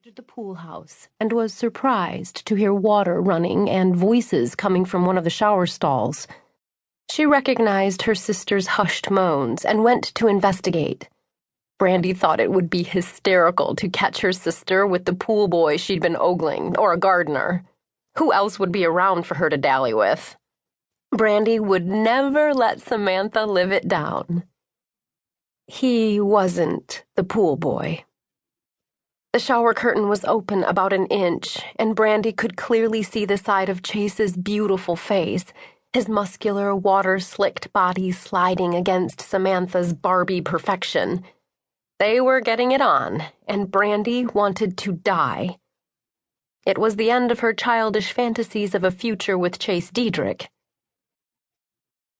entered the pool house and was surprised to hear water running and voices coming from one of the shower stalls. She recognized her sister's hushed moans and went to investigate. Brandi thought it would be hysterical to catch her sister with the pool boy she'd been ogling, or a gardener. Who else would be around for her to dally with? Brandi would never let Samantha live it down. He wasn't the pool boy. The shower curtain was open about an inch, and Brandi could clearly see the side of Chase's beautiful face, his muscular, water-slicked body sliding against Samantha's Barbie perfection. They were getting it on, and Brandi wanted to die. It was the end of her childish fantasies of a future with Chase Diedrich.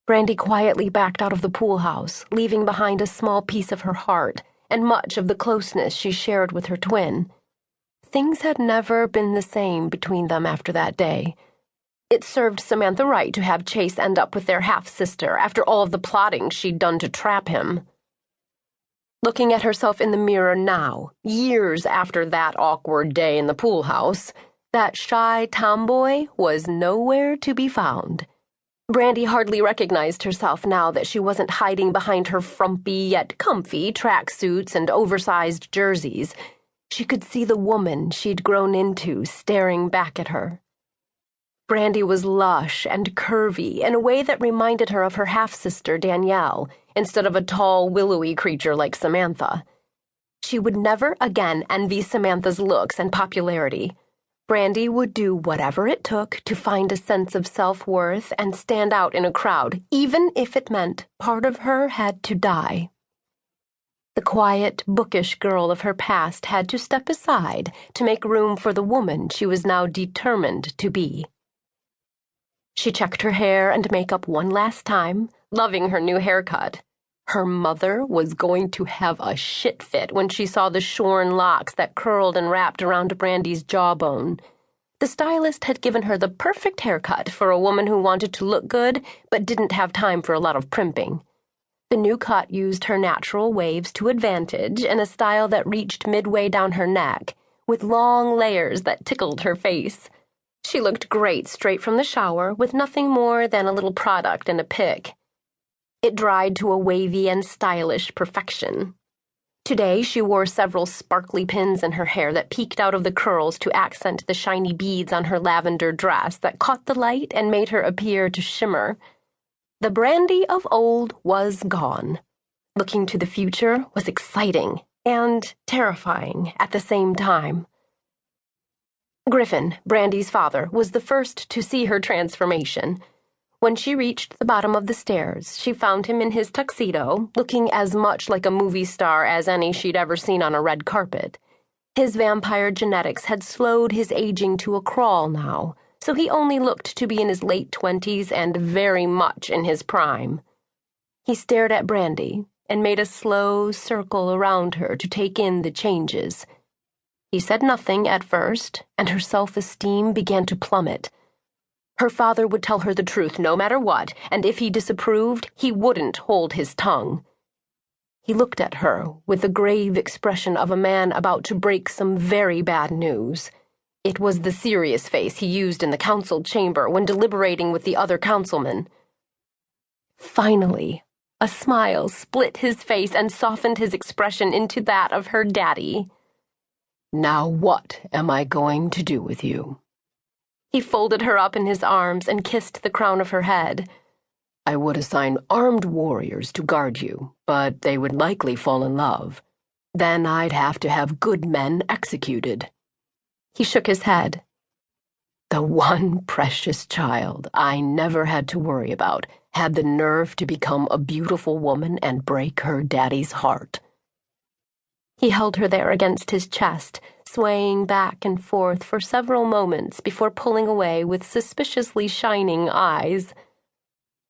Brandi quietly backed out of the pool house, leaving behind a small piece of her heart and much of the closeness she shared with her twin. Things had never been the same between them after that day. It served Samantha right to have Chase end up with their half-sister after all of the plotting she'd done to trap him. Looking at herself in the mirror now, years after that awkward day in the pool house, that shy tomboy was nowhere to be found. Brandi hardly recognized herself now that she wasn't hiding behind her frumpy yet comfy tracksuits and oversized jerseys. She could see the woman she'd grown into staring back at her. Brandi was lush and curvy in a way that reminded her of her half-sister Danielle, instead of a tall, willowy creature like Samantha. She would never again envy Samantha's looks and popularity. Brandi would do whatever it took to find a sense of self-worth and stand out in a crowd, even if it meant part of her had to die. The quiet, bookish girl of her past had to step aside to make room for the woman she was now determined to be. She checked her hair and makeup one last time, loving her new haircut. Her mother was going to have a shit fit when she saw the shorn locks that curled and wrapped around Brandi's jawbone. The stylist had given her the perfect haircut for a woman who wanted to look good but didn't have time for a lot of primping. The new cut used her natural waves to advantage in a style that reached midway down her neck, with long layers that tickled her face. She looked great straight from the shower, with nothing more than a little product and a pick. It dried to a wavy and stylish perfection. Today, she wore several sparkly pins in her hair that peeked out of the curls to accent the shiny beads on her lavender dress that caught the light and made her appear to shimmer. The Brandi of old was gone. Looking to the future was exciting and terrifying at the same time. Griffin, Brandi's father, was the first to see her transformation. When she reached the bottom of the stairs, she found him in his tuxedo, looking as much like a movie star as any she'd ever seen on a red carpet. His vampire genetics had slowed his aging to a crawl now, so he only looked to be in his late 20s and very much in his prime. He stared at Brandi and made a slow circle around her to take in the changes. He said nothing at first, and her self-esteem began to plummet. Her father would tell her the truth no matter what, and if he disapproved, he wouldn't hold his tongue. He looked at her with the grave expression of a man about to break some very bad news. It was the serious face he used in the council chamber when deliberating with the other councilmen. Finally, a smile split his face and softened his expression into that of her daddy. "Now what am I going to do with you?" He folded her up in his arms and kissed the crown of her head. "I would assign armed warriors to guard you, but they would likely fall in love. Then I'd have to have good men executed." He shook his head. "The one precious child I never had to worry about had the nerve to become a beautiful woman and break her daddy's heart." He held her there against his chest, swaying back and forth for several moments before pulling away with suspiciously shining eyes.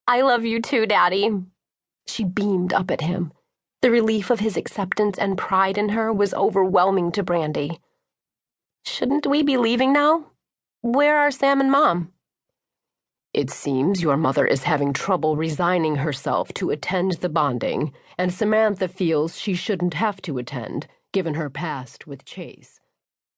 "I love you too, Daddy." She beamed up at him. The relief of his acceptance and pride in her was overwhelming to Brandi. "Shouldn't we be leaving now? Where are Sam and Mom?" It seems your mother is having trouble resigning herself to attend the bonding, and Samantha feels she shouldn't have to attend, given her past with Chase.